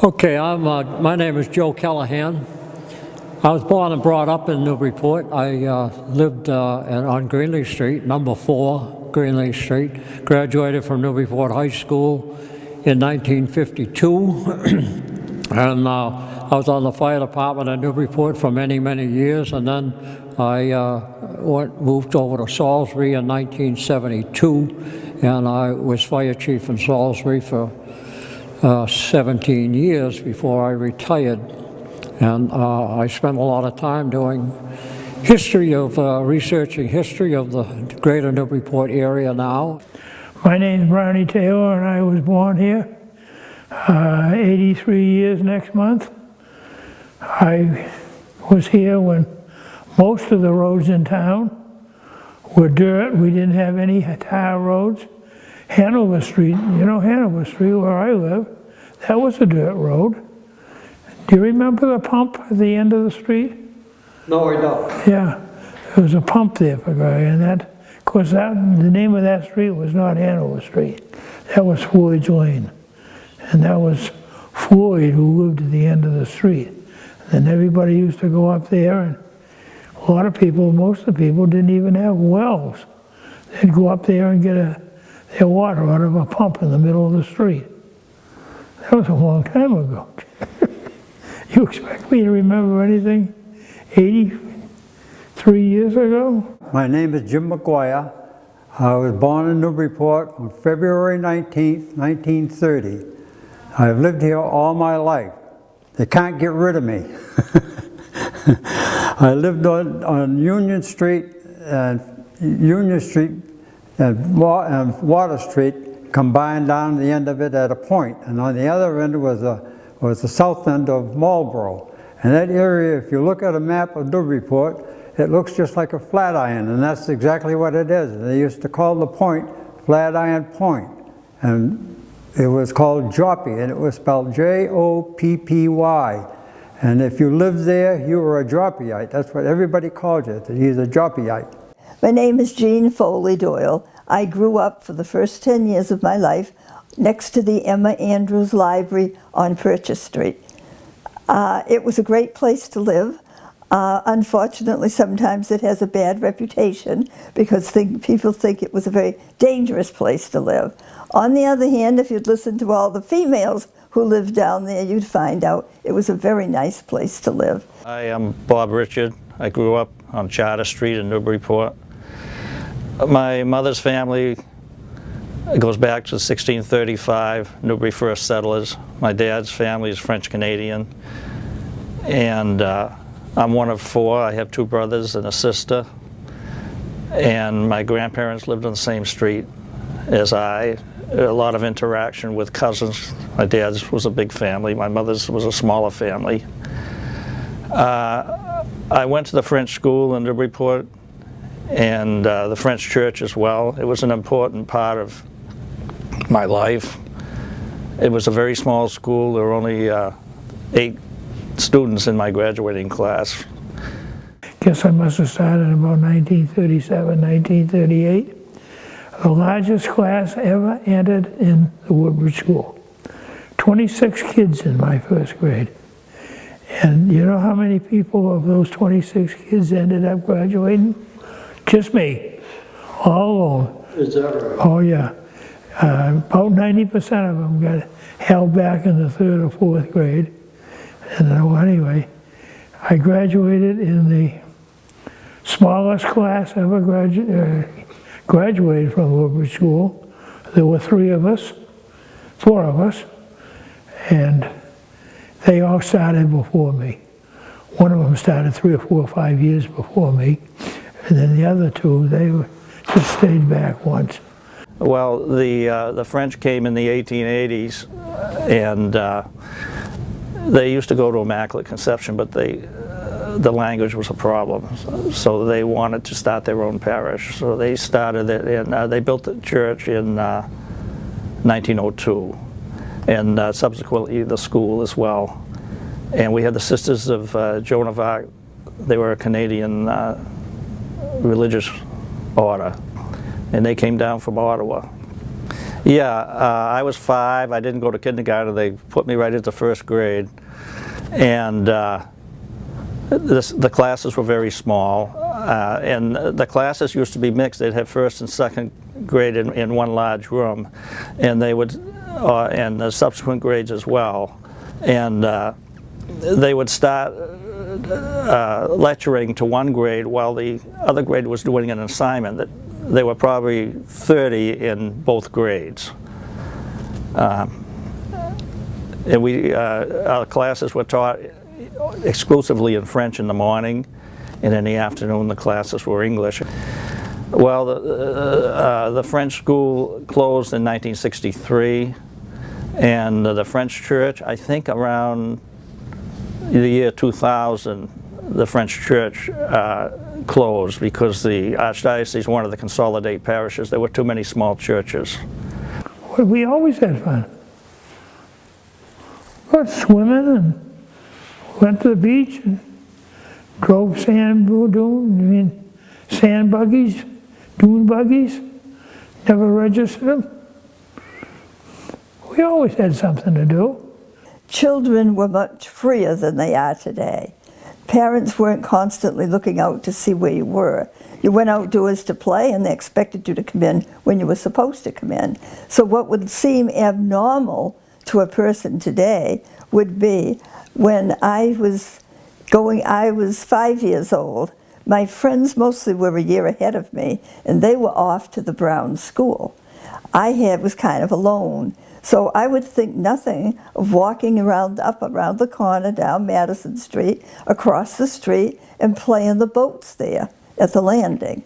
Okay, my name is Joe Callahan. I was born and brought up in Newburyport. I lived on Greenlee Street, number 4, Greenlee Street. Graduated from Newburyport High School in 1952. And I was on the fire department in Newburyport for many, many years. And then I moved over to Salisbury in 1972. And I was fire chief in Salisbury for 17 years before I retired. And I spent a lot of time doing researching history of the greater Newburyport area now. My name is Brownie Taylor, and I was born here 83 years next month. I was here when most of the roads in town were dirt. We didn't have any tar roads. Hanover Street, you know Hanover Street where I live, that was a dirt road. Do you remember the pump at the end of the street? No, I don't. Yeah, there was a pump there for guy, and that, of course, the name of that street was not Hanover Street. That was Floyd's Lane, and that was Floyd who lived at the end of the street. And everybody used to go up there, and a lot of people, most of the people, didn't even have wells. They'd go up there and get their water out of a pump in the middle of the street. That was a long time ago. You expect me to remember anything 83 years ago? My name is Jim McGuire. I was born in Newburyport on February 19th, 1930. I've lived here all my life. They can't get rid of me. I lived on Union Street and Water Street, combined down the end of it at a point, and on the other end was the south end of Marlborough. And that area, if you look at a map of Newburyport, it looks just like a flat iron, and that's exactly what it is. They used to call the point Flatiron Point, and it was called Joppy, and it was spelled Joppy. And if you lived there, you were a Joppyite. That's what everybody called you. He's a Joppyite. My name is Jean Foley Doyle. I grew up for the first 10 years of my life next to the Emma Andrews Library on Purchase Street. It was a great place to live. Unfortunately, sometimes it has a bad reputation because people think it was a very dangerous place to live. On the other hand, if you'd listen to all the females who lived down there, you'd find out it was a very nice place to live. I am Bob Richard. I grew up on Charter Street in Newburyport. My mother's family goes back to 1635, Newbury first settlers. My dad's family is French-Canadian. And I'm one of 4. I have 2 brothers and a sister. And my grandparents lived on the same street as I. A lot of interaction with cousins. My dad's was a big family. My mother's was a smaller family. I went to the French school in Newburyport and the French church as well. It was an important part of my life. It was a very small school. There were only 8 students in my graduating class. Guess I must have started in about 1937, 1938. The largest class ever entered in the Woodbridge School. 26 kids in my first grade. And you know how many people of those 26 kids ended up graduating? Just me, all alone. Is that right? Oh yeah. About 90% of them got held back in the 3rd or 4th grade. And anyway, I graduated in the smallest class ever graduated from Woodbridge School. There were 4 of us, and they all started before me. One of them started 3 or 4 or 5 years before me, and then the other 2, they just stayed back once. Well, the French came in the 1880s, and they used to go to Immaculate Conception, but the language was a problem. So they wanted to start their own parish. So they started it, and they built the church in 1902, and subsequently the school as well. And we had the Sisters of Joan of Arc. They were a Canadian religious order, and they came down from Ottawa. Yeah, I was 5. I didn't go to kindergarten. They put me right into first grade. And the classes were very small. And the classes used to be mixed. They'd have first and second grade in one large room. And they would, and the subsequent grades as well. And they would start lecturing to one grade while the other grade was doing an assignment. That there were probably 30 in both grades. And our classes were taught exclusively in French in the morning, and in the afternoon the classes were English. Well, the French school closed in 1963, and the French church, I think around the year 2000, the French church closed because the archdiocese wanted to consolidate parishes. There were too many small churches. Well, we always had fun. Went swimming and went to the beach and drove sand buggies, dune buggies, never registered them. We always had something to do. Children were much freer than they are today. Parents weren't constantly looking out to see where you were. You went outdoors to play and they expected you to come in when you were supposed to come in. So what would seem abnormal to a person today would be when I was 5 years old. My friends mostly were a year ahead of me, and they were off to the Brown School. I was kind of alone. So I would think nothing of walking up around the corner, down Madison Street, across the street, and playing the boats there at the landing.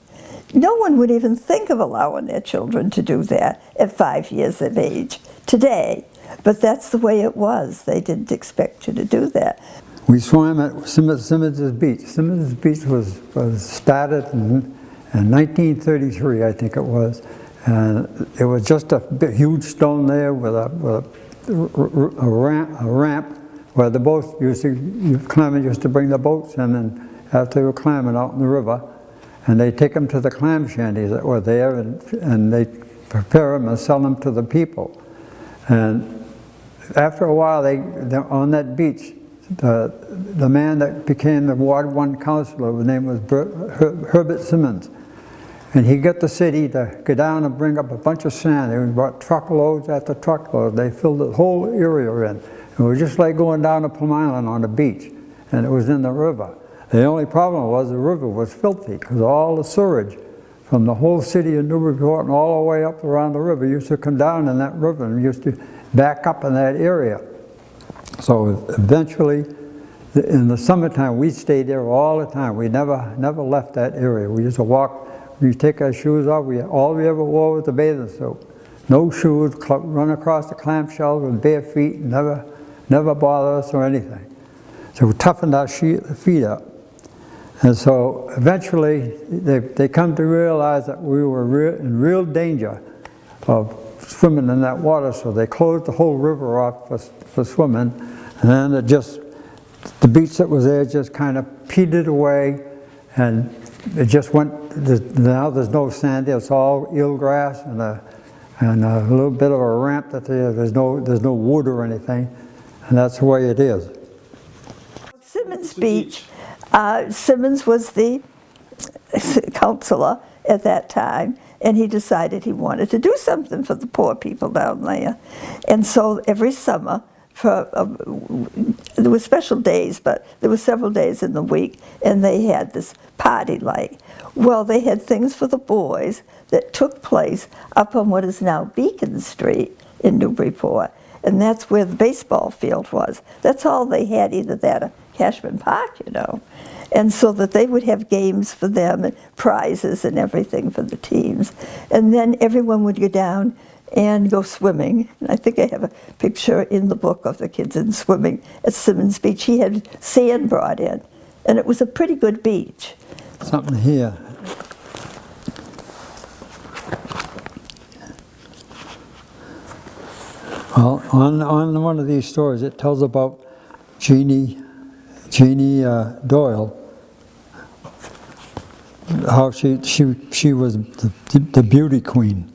No one would even think of allowing their children to do that at 5 years of age today. But that's the way it was. They didn't expect you to do that. We swam at Simmons' Beach. Simmons' Beach was started in 1933, I think it was. And it was just a huge stone there with a ramp where the boats climbers used to bring the boats in, and after they were climbing out in the river, and they take them to the clam shanties that were there, and they prepare them and sell them to the people. And after a while, on that beach, the man that became the Ward 1 councilor, his name was Herbert Simmons. And he got the city to go down and bring up a bunch of sand. They brought truckloads after truckloads. They filled the whole area in. It was just like going down to Plum Island on the beach, and it was in the river. The only problem was the river was filthy because all the sewage from the whole city of Newburyport and all the way up around the river used to come down in that river and used to back up in that area. So eventually, in the summertime, we stayed there all the time. We never left that area. We used to walk. We take our shoes off. All we ever wore was the bathing suit. No shoes. Run across the clamshells with bare feet. Never bother us or anything. So we toughened our feet up. And so eventually, they come to realize that we were in real danger of swimming in that water. So they closed the whole river off for swimming. And then the beach that was there just kind of petered away, and it just went. Now there's no sand there. It's all eelgrass and a little bit of a ramp that there's no wood or anything, and that's the way it is. Simmons Beach. Simmons was the councilor at that time, and he decided he wanted to do something for the poor people down there. And so every summer, there were special days, but there were several days in the week, and they had this party like. Well, they had things for the boys that took place up on what is now Beacon Street in Newburyport, and that's where the baseball field was. That's all they had, either that or Cashman Park, you know. And so that they would have games for them and prizes and everything for the teams. And then everyone would go down and go swimming. And I think I have a picture in the book of the kids in swimming at Simmons Beach. He had sand brought in, and it was a pretty good beach. Something here. Well, on one of these stories, it tells about Jeannie Doyle, how she was the beauty queen.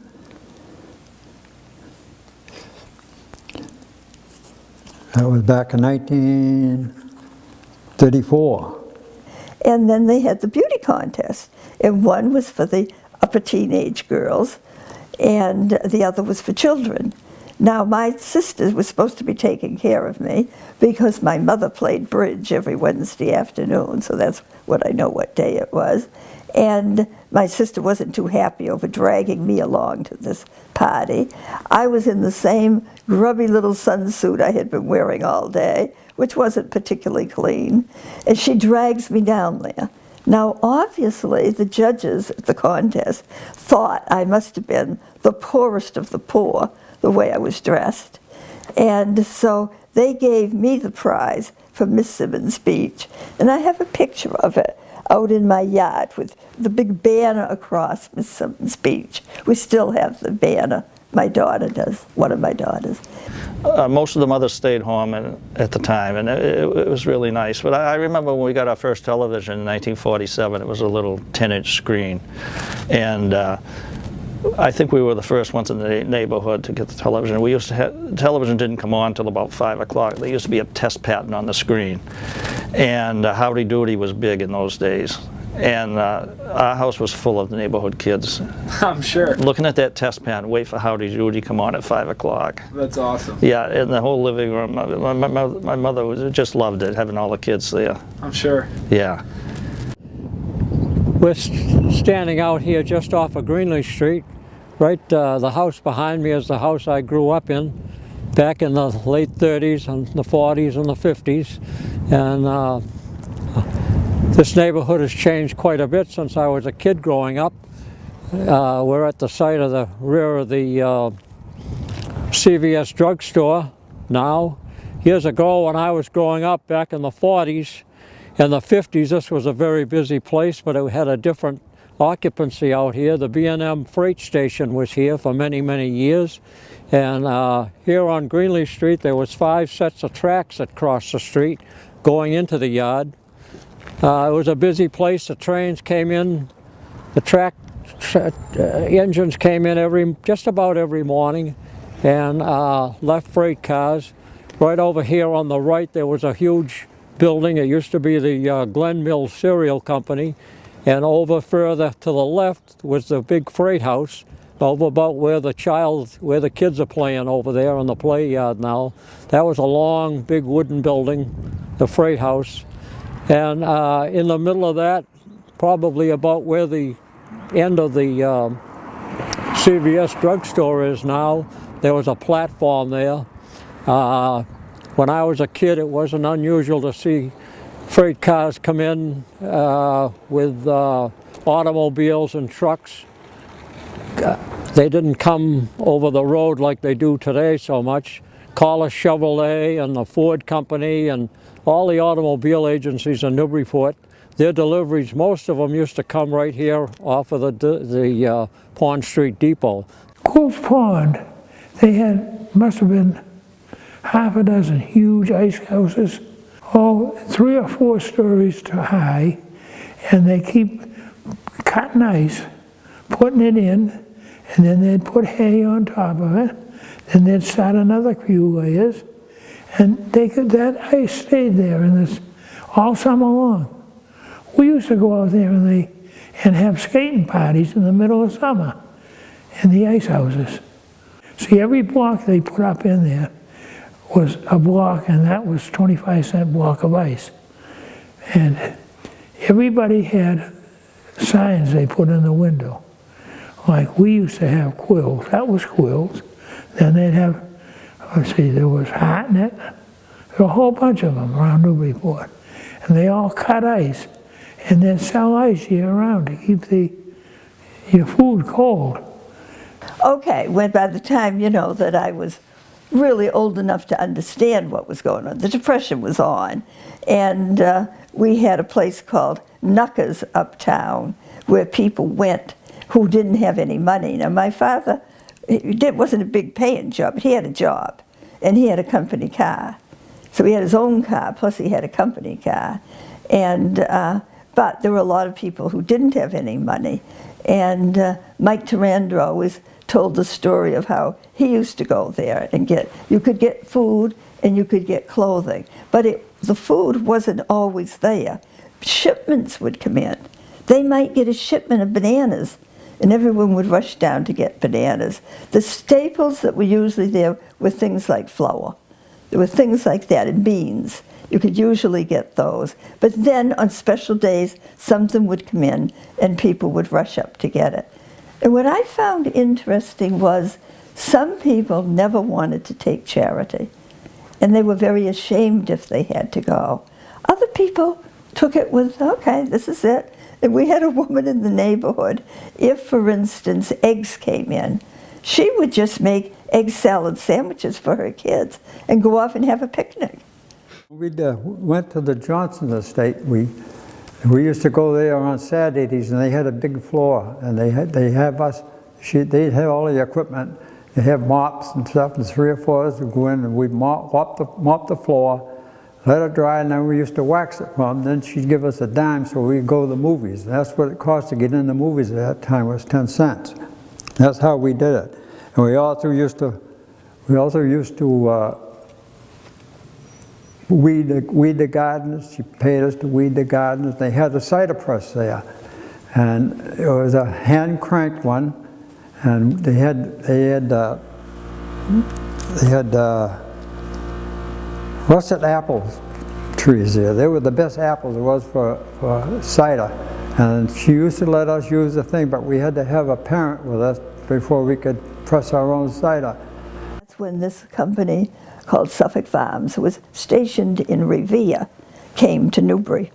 That was back in 1934. And then they had the beauty contest. And one was for the upper teenage girls, and the other was for children. Now, my sister was supposed to be taking care of me because my mother played bridge every Wednesday afternoon, so that's what I know what day it was. And my sister wasn't too happy over dragging me along to this party. I was in the same grubby little sunsuit I had been wearing all day, which wasn't particularly clean, and she drags me down there. Now, obviously, the judges at the contest thought I must have been the poorest of the poor, the way I was dressed. And so they gave me the prize for Miss Simmons' speech. And I have a picture of it out in my yard with the big banner across Miss Simmons' speech. We still have the banner. My daughter does, one of my daughters. Most of the mothers stayed home at the time, and it was really nice. But I remember when we got our first television in 1947, it was a little 10-inch screen. And I think we were the first ones in the neighborhood to get the television. We used to have, television didn't come on till about 5 o'clock. There used to be a test pattern on the screen. And Howdy Doody was big in those days. And our house was full of the neighborhood kids. I'm sure. Looking at that test pattern, wait for Howdy Doody come on at 5 o'clock. That's awesome. Yeah, in the whole living room. My mother just loved it, having all the kids there. I'm sure. Yeah. We're standing out here just off of Greenlee Street. Right, the house behind me is the house I grew up in back in the late 30s and the 40s and the 50s. And this neighborhood has changed quite a bit since I was a kid growing up. We're at the site of the rear of the CVS drugstore now. Years ago when I was growing up back in the 40s and the 50s, this was a very busy place, but it had a different occupancy out here. The B&M freight station was here for many, many years. And here on Greenlee Street, there was 5 sets of tracks that crossed the street going into the yard. It was a busy place. The trains came in, the engines came in just about every morning and left freight cars. Right over here on the right, there was a huge building. It used to be the Glen Mills Cereal Company. And over further to the left was the big freight house, over about where the kids are playing over there on the play yard now. That was a long, big wooden building, the freight house. And in the middle of that, probably about where the end of the CVS drugstore is now, there was a platform there. When I was a kid, it wasn't unusual to see freight cars come in with automobiles and trucks. They didn't come over the road like they do today so much. Collis Chevrolet and the Ford Company and all the automobile agencies in Newburyport, their deliveries, most of them used to come right here off of the Pond Street Depot. Quills Pond, they must have been half a dozen huge ice houses, all 3 or 4 stories high, and they keep cutting ice, putting it in, and then they'd put hay on top of it, then they'd start another few layers, and that ice stayed there all summer long. We used to go out there and have skating parties in the middle of summer in the ice houses. See, every block they put up in there was a block, and that was 25-cent block of ice. And everybody had signs they put in the window. Like we used to have Quills, that was Quills. Then they'd have, there was Hartnett, there were a whole bunch of them around Newburyport. And they all cut ice and then sell ice year round to keep your food cold. Okay, when by the time, that I was really old enough to understand what was going on, the Depression was on, and we had a place called Knuckers uptown where people went who didn't have any money. Now my father, it wasn't a big paying job, but he had a job, and he had a company car. So he had his own car, plus he had a company car. And, but there were a lot of people who didn't have any money. And Mike Tarandro always told the story of how he used to go there and you could get food and you could get clothing. But the food wasn't always there. Shipments would come in. They might get a shipment of bananas, and everyone would rush down to get bananas. The staples that were usually there were things like flour. There were things like that, and beans. You could usually get those. But then on special days, something would come in and people would rush up to get it. And what I found interesting was some people never wanted to take charity. And they were very ashamed if they had to go. Other people took it with, okay, this is it. And we had a woman in the neighborhood, if, for instance, eggs came in, she would just make egg salad sandwiches for her kids and go off and have a picnic. We went to the Johnson estate. We used to go there on Saturdays, and they had a big floor, and they'd have all the equipment. They have mops and stuff, and 3 or 4 of us would go in and we'd mop the floor, let it dry, and then we used to wax it from. Then she'd give us a dime so we'd go to the movies. And that's what it cost to get in the movies at that time, was 10 cents. That's how we did it. And we also used to weed the gardens. She paid us to weed the gardens. They had a cider press there, and it was a hand cranked one, and they had russet apple trees there. They were the best apples there was for cider, and she used to let us use the thing, but we had to have a parent with us before we could press our own cider. That's when this company called Suffolk Farms, who was stationed in Revere, came to Newbury,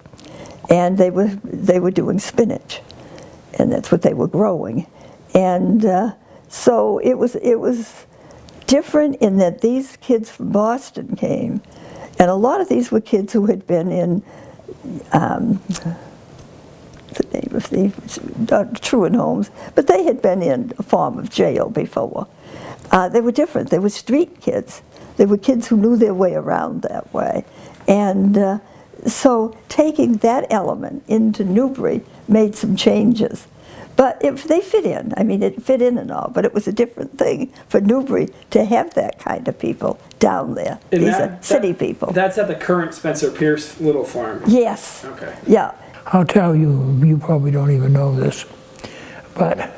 and they were doing spinach, and that's what they were growing, and so it was different in that these kids from Boston came, and a lot of these were kids who had been in the name of the truant homes, but they had been in a form of jail before. They were different. They were street kids. They were kids who knew their way around that way. And so taking that element into Newbury made some changes. But they fit in. I mean, it fit in and all, but it was a different thing for Newbury to have that kind of people down there. And These are city people. That's at the current Spencer Pierce Little Farm. Yes. Okay. Yeah. I'll tell you, you probably don't even know this, but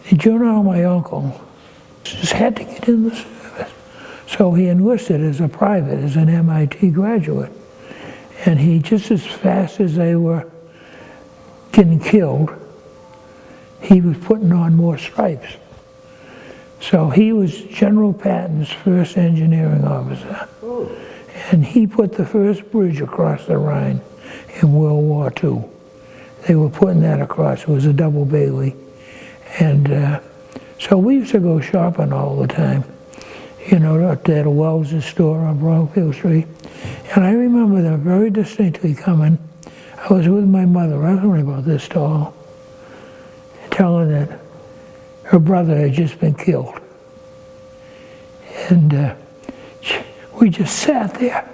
did you know my uncle just had to get in the service? So he enlisted as a private, as an MIT graduate. And he, just as fast as they were getting killed, he was putting on more stripes. So he was General Patton's first engineering officer. And he put the first bridge across the Rhine in World War II. They were putting that across. It was a double Bailey. And so we used to go shopping all the time, you know, at the Wells' store on Brockfield Street. And I remember them very distinctly coming. I was with my mother, I was only about this tall, telling that her brother had just been killed. And we just sat there.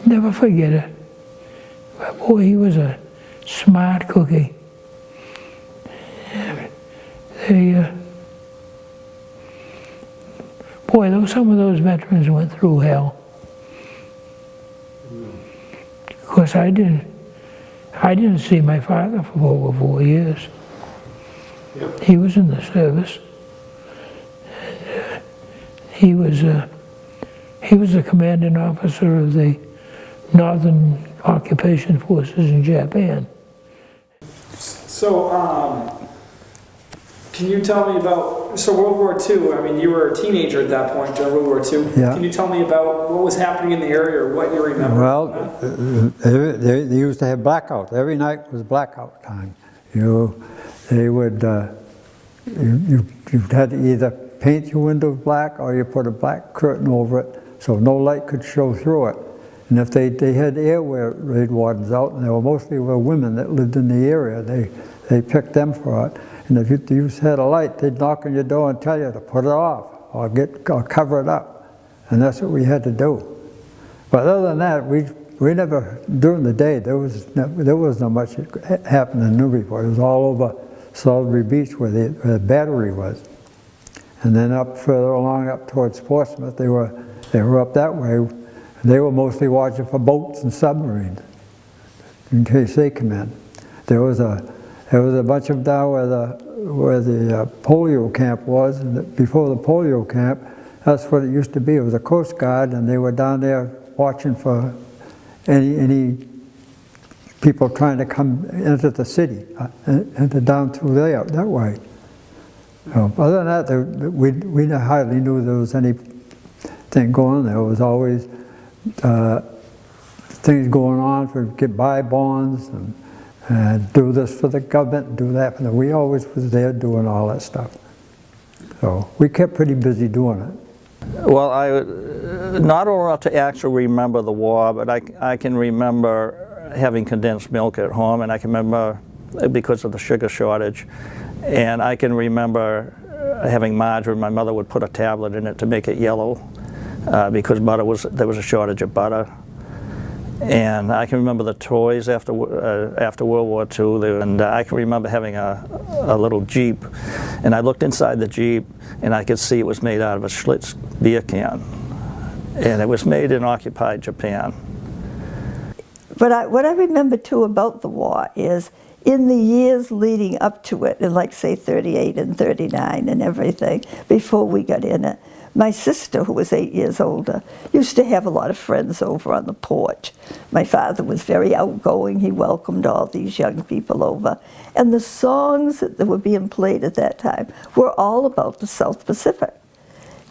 Never forget it. But boy, he was a smart cookie. Some of those veterans went through hell. Of course, I didn't see my father for over 4 years. Yep. He was in the service. And, he was the commanding officer of the Northern Occupation Forces in Japan. So, can you tell me about, so World War II, I mean, you were a teenager at that point during World War II. Yeah. Can you tell me about what was happening in the area or what you remember? Well, they used to have blackouts. Every night was blackout time. They would, you had to either paint your windows black or you put a black curtain over it so no light could show through it. And if they had air raid wardens out, and they were mostly women that lived in the area, they picked them for it. And if you had a light, they'd knock on your door and tell you to put it off or cover it up. And that's what we had to do. But other than that, we never, during the day, there was not much happening in Newburyport. It was all over Salisbury Beach where the battery was. and then up further along up towards Portsmouth, they were up that way. They were mostly watching for boats and submarines in case they come in. There was a bunch of them down where the polio camp was, and before the polio camp, that's what it used to be. It was a Coast Guard, and they were down there watching for any people trying to come into the city, into down through there, that way. So, other than that, we hardly knew there was anything going on. There was always things going on for get buy bonds and do this for the government and do that for them. We always was there doing all that stuff. So we kept pretty busy doing it. Well, I not all to actually remember the war, but I can remember having condensed milk at home, and I can remember because of the sugar shortage, and I can remember having margarine. My mother would put a tablet in it to make it yellow because there was a shortage of butter. And I can remember the toys after World War II, and I can remember having a little Jeep, and I looked inside the Jeep, and I could see it was made out of a Schlitz beer can, and it was made in occupied Japan. But what I remember too about the war is in the years leading up to it, in like say 38 and 39 and everything, before we got in it, my sister, who was 8 years older, used to have a lot of friends over on the porch. My father was very outgoing. He welcomed all these young people over. And the songs that were being played at that time were all about the South Pacific.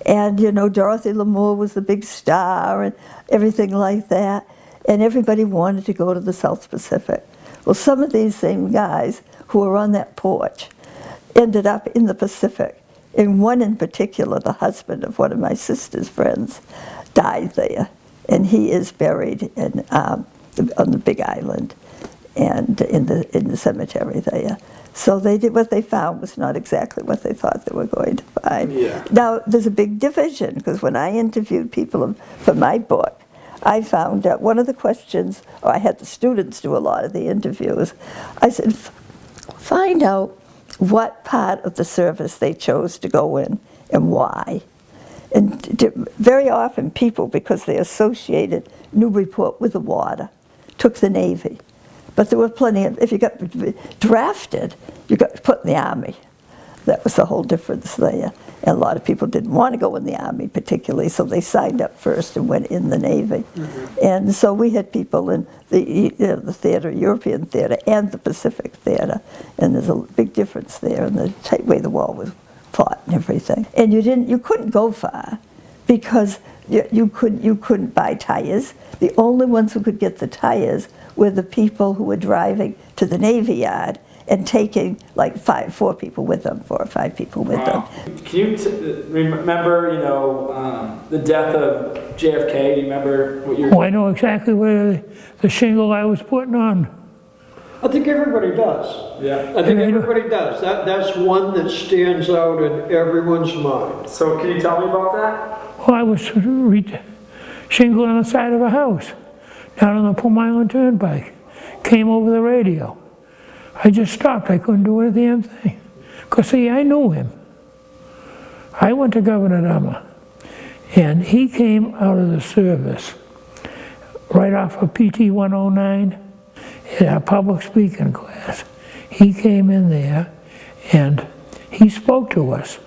And, you know, Dorothy Lamour was the big star and everything like that. And everybody wanted to go to the South Pacific. Well, some of these same guys who were on that porch ended up in the Pacific. And one in particular, the husband of one of my sister's friends, died there. And he is buried in, on the Big Island and in the cemetery there. So they did what they found was not exactly what they thought they were going to find. Yeah. Now, there's a big division, because when I interviewed people for my book, I found that one of the questions, or I had the students do a lot of the interviews, I said, find out what part of the service they chose to go in and why. And very often people, because they associated Newburyport with the water, took the Navy. But there were plenty of, if you got drafted, you got put in the Army. That was the whole difference there. And a lot of people didn't want to go in the Army particularly, so they signed up first and went in the Navy. Mm-hmm. And so we had people in the theater, European theater, and the Pacific theater. And there's a big difference there in the way the war was fought and everything. And you couldn't go far because you couldn't buy tires. The only ones who could get the tires were the people who were driving to the Navy Yard and taking like 4 people with them, 4 or 5 people with them. Can you remember, you know, the death of JFK? Do you remember what you're... Oh, I know exactly where the shingle I was putting on. I think everybody does. Yeah. I think everybody does. That's one that stands out in everyone's mind. So can you tell me about that? Well, I was shingle on the side of a house down on the Plum Island Turnpike. Came over the radio. I just stopped. I couldn't do a damn thing. Because, see, I knew him. I went to Governor Dummer, and he came out of the service right off of PT 109 in our public speaking class. He came in there, and he spoke to us.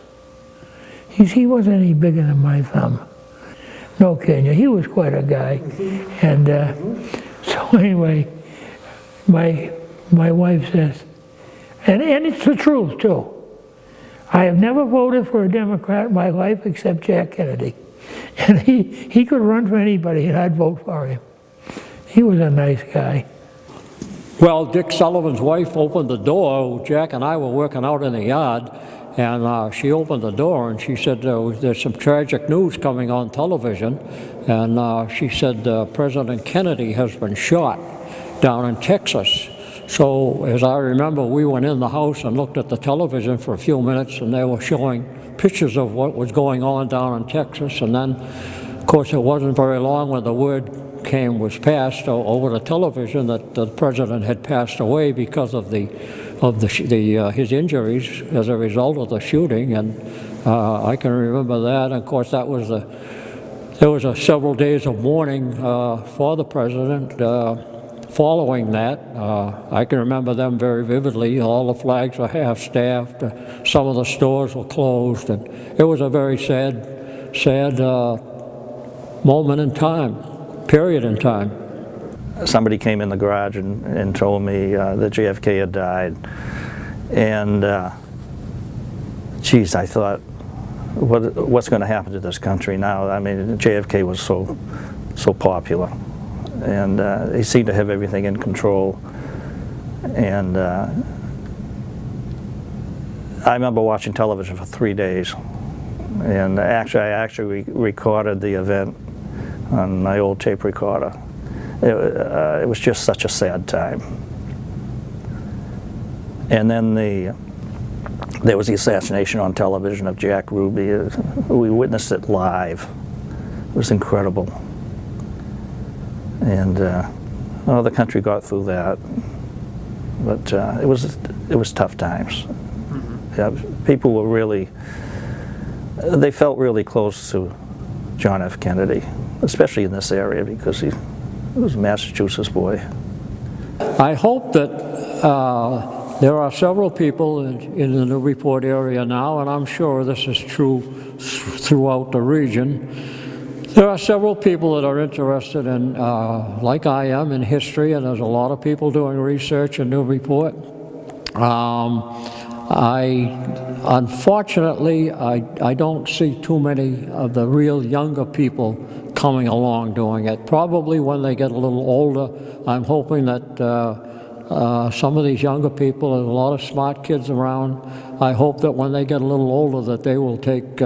He wasn't any bigger than my thumb. No kidding you. He was quite a guy. And so anyway, my wife says, and it's the truth too, I have never voted for a Democrat in my life except Jack Kennedy. And he could run for anybody and I'd vote for him. He was a nice guy. Well, Dick Sullivan's wife opened the door. Jack and I were working out in the yard, and she opened the door and she said, there's some tragic news coming on television. And she said, President Kennedy has been shot down in Texas. So, as I remember, we went in the house and looked at the television for a few minutes, and they were showing pictures of what was going on down in Texas. And then, of course, it wasn't very long when the word was passed over the television that the president had passed away because of his injuries as a result of the shooting. And I can remember that. And of course, there was several days of mourning for the president following that. I can remember them very vividly. All the flags were half-staffed. Some of the stores were closed, and it was a very sad moment in time, period in time. Somebody came in the garage and told me that JFK had died, and geez, I thought, what's going to happen to this country now? I mean, JFK was so popular, and he seemed to have everything in control. And I remember watching television for 3 days, and I actually recorded the event on my old tape recorder. It was just such a sad time. And then there was the assassination on television of Jack Ruby. We witnessed it live. It was incredible. And the country got through that, but it was tough times. Yeah, people were they felt really close to John F. Kennedy, especially in this area, because he was a Massachusetts boy. I hope that there are several people in the Newburyport area now, and I'm sure this is true throughout the region. There are several people that are interested in, like I am, in history, and there's a lot of people doing research in Newburyport. Unfortunately, I don't see too many of the real younger people coming along doing it. Probably when they get a little older, I'm hoping that some of these younger people, there's a lot of smart kids around, I hope that when they get a little older that they will take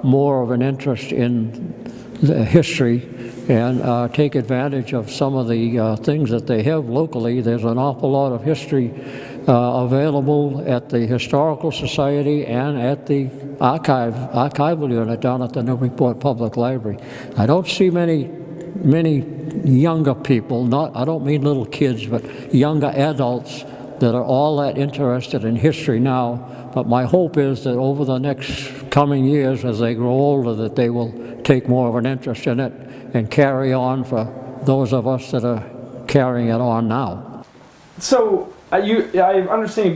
more of an interest in the history and take advantage of some of the things that they have locally. There's an awful lot of history available at the Historical Society and at the archival unit down at the Newburyport Public Library. I don't see many younger people, I don't mean little kids, but younger adults that are all that interested in history now. But my hope is that over the next coming years, as they grow older, that they will take more of an interest in it and carry on for those of us that are carrying it on now. So I understand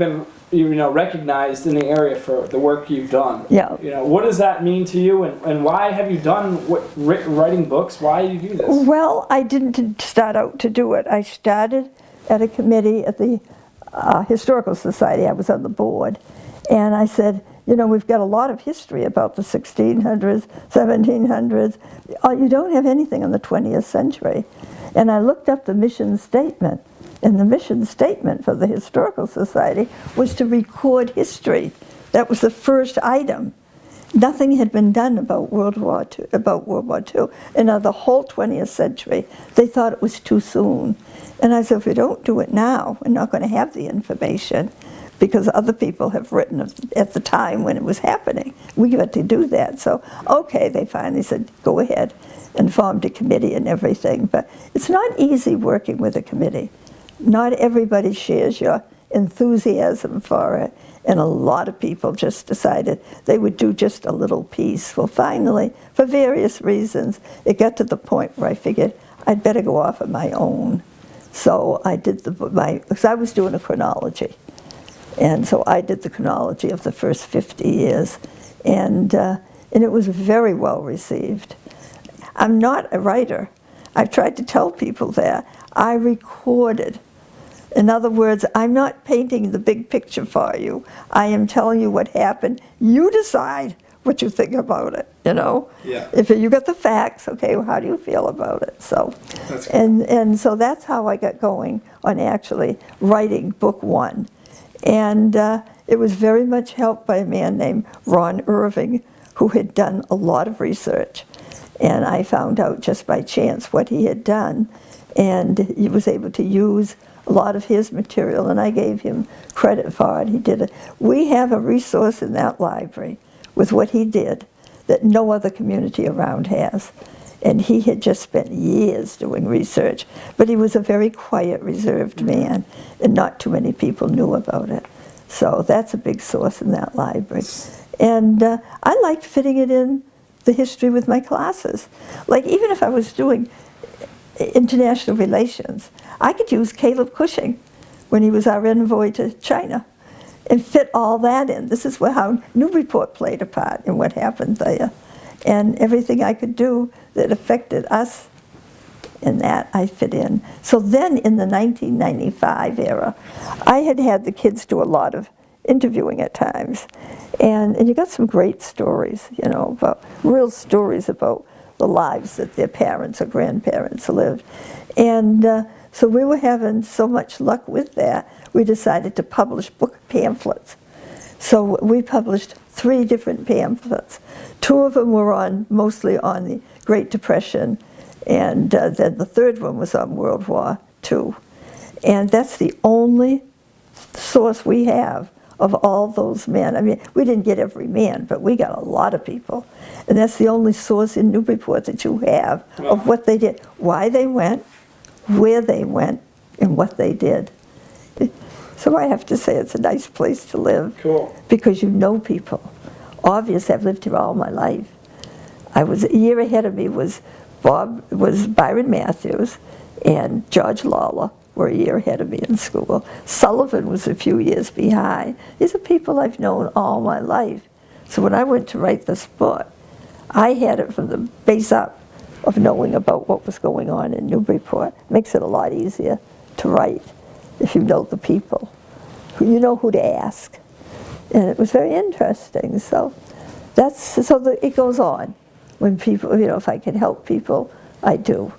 you've been recognized in the area for the work you've done. Yeah. What does that mean to you, and why have you done writing books? Why do you do this? Well, I didn't start out to do it. I started at a committee at the Historical Society. I was on the board, and I said, we've got a lot of history about the 1600s, 1700s. You don't have anything in the 20th century. And I looked up the mission statement, and the mission statement for the Historical Society was to record history. That was the first item. Nothing had been done about World War II, and the whole 20th century. They thought it was too soon. And I said, if we don't do it now, we're not going to have the information, because other people have written at the time when it was happening. We got to do that. So, okay, they finally said, go ahead, and formed a committee and everything. But it's not easy working with a committee. Not everybody shares your enthusiasm for it, and a lot of people just decided they would do just a little piece. Well, finally, for various reasons, it got to the point where I figured I'd better go off on my own. So I did because I was doing a chronology. And so I did the chronology of the first 50 years, and it was very well received. I'm not a writer. I've tried to tell people that. I recorded. In other words, I'm not painting the big picture for you. I am telling you what happened. You decide what you think about it, Yeah. If you got the facts, okay, well, how do you feel about it? So, and so that's how I got going on actually writing book one. And it was very much helped by a man named Ron Irving, who had done a lot of research. And I found out just by chance what he had done, and he was able to use a lot of his material, and I gave him credit for it. He did it. We have a resource in that library with what he did that no other community around has. And he had just spent years doing research, but he was a very quiet, reserved man, and not too many people knew about it. So that's a big source in that library. And I liked fitting it in the history with my classes. Like even if I was doing international relations, I could use Caleb Cushing when he was our envoy to China and fit all that in. This is how Newburyport played a part in what happened there. And everything I could do that affected us in that, I fit in. So then in the 1995 era, I had the kids do a lot of interviewing at times. And you got some great stories, you know, about real stories about the lives that their parents or grandparents lived. And so we were having so much luck with that, we decided to publish book pamphlets. So we published 3 different pamphlets. 2 of them were mostly on the Great Depression, and then the 3rd one was on World War II. And that's the only source we have of all those men. I mean, we didn't get every man, but we got a lot of people. And that's the only source in Newburyport that you have of what they did, why they went, where they went, and what they did. So I have to say it's a nice place to live. Cool. Because you know people. Obviously, I've lived here all my life. A year ahead of me was Byron Matthews and George Lawler were a year ahead of me in school. Sullivan was a few years behind. These are people I've known all my life. So when I went to write this book, I had it from the base up of knowing about what was going on in Newburyport. Makes it a lot easier to write if you know the people. You know who to ask. And it was very interesting. So it goes on. When people, you know, if I can help people, I do.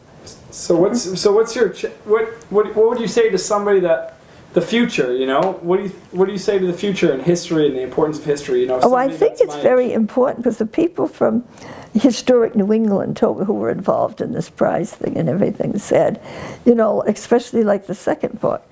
So what's your what would you say to somebody that the future, you know, what do you say to the future and history and the importance of history, you know? Oh, I think it's very important because the people from historic New England who were involved in this prize thing and everything said, you know, especially like the second book,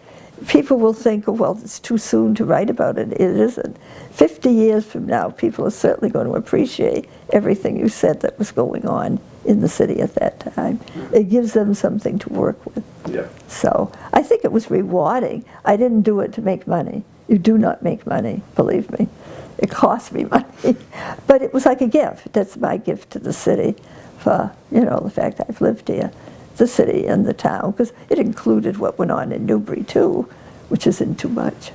people will think, oh, well, it's too soon to write about it. It isn't. 50 years from now, people are certainly going to appreciate everything you said that was going on in the city at that time. It gives them something to work with. Yeah. So I think it was rewarding. I didn't do it to make money. You do not make money, believe me. It cost me money. But it was like a gift. That's my gift to the city for, you know, the fact I've lived here. The city and the town, because it included what went on in Newbury too, which isn't too much.